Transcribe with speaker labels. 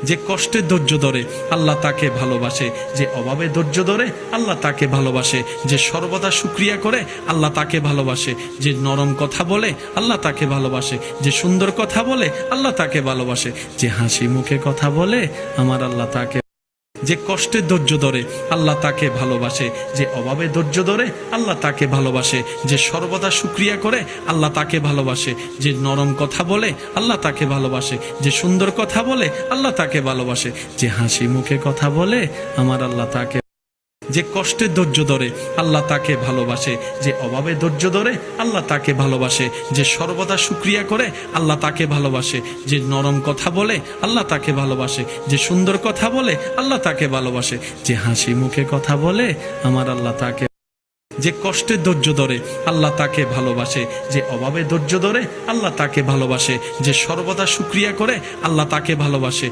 Speaker 1: যে কষ্টে ধৈর্য ধরে আল্লাহ তাকে ভালোবাসে, যে অভাবে ধৈর্য ধরে আল্লাহ তাকে ভালোবাসে, যে সর্বদা শুকরিয়া করে আল্লাহ তাকে ভালোবাসে, যে নরম কথা বলে আল্লাহ তাকে ভালোবাসে, যে সুন্দর কথা বলে আল্লাহ তাকে ভালোবাসে, যে হাসি মুখে কথা বলে আমার আল্লাহ তাকে, যে কষ্টে ধৈর্য ধরে আল্লাহ তাকে ভালোবাসে, যে অভাবে ধৈর্য ধরে আল্লাহ তাকে ভালোবাসে, যে সর্বদা শুকরিয়া করে আল্লাহ তাকে ভালোবাসে, যে নরম কথা বলে আল্লাহ তাকে ভালোবাসে, যে সুন্দর কথা বলে আল্লাহ তাকে ভালোবাসে, যে হাসি মুখে কথা বলে আমার আল্লাহ তাকে, যে কষ্টে ধৈর্য ধরে আল্লাহ তাকে ভালোবাসে, যে অভাবে ধৈর্য ধরে আল্লাহ তাকে ভালোবাসে, যে সর্বদা শুকরিয়া করে আল্লাহ তাকে ভালোবাসে, যে নরম কথা বলে আল্লাহ তাকে ভালোবাসে, যে সুন্দর কথা বলে আল্লাহ তাকে ভালোবাসে, যে হাসি মুখে কথা বলে আমার আল্লাহ তাকে, যে কষ্টে ধৈর্য ধরে আল্লাহ তাকে ভালোবাসে, যে অভাবে ধৈর্য ধরে আল্লাহ তাকে ভালোবাসে, যে সর্বদা শুকরিয়া করে আল্লাহ তাকে ভালোবাসে,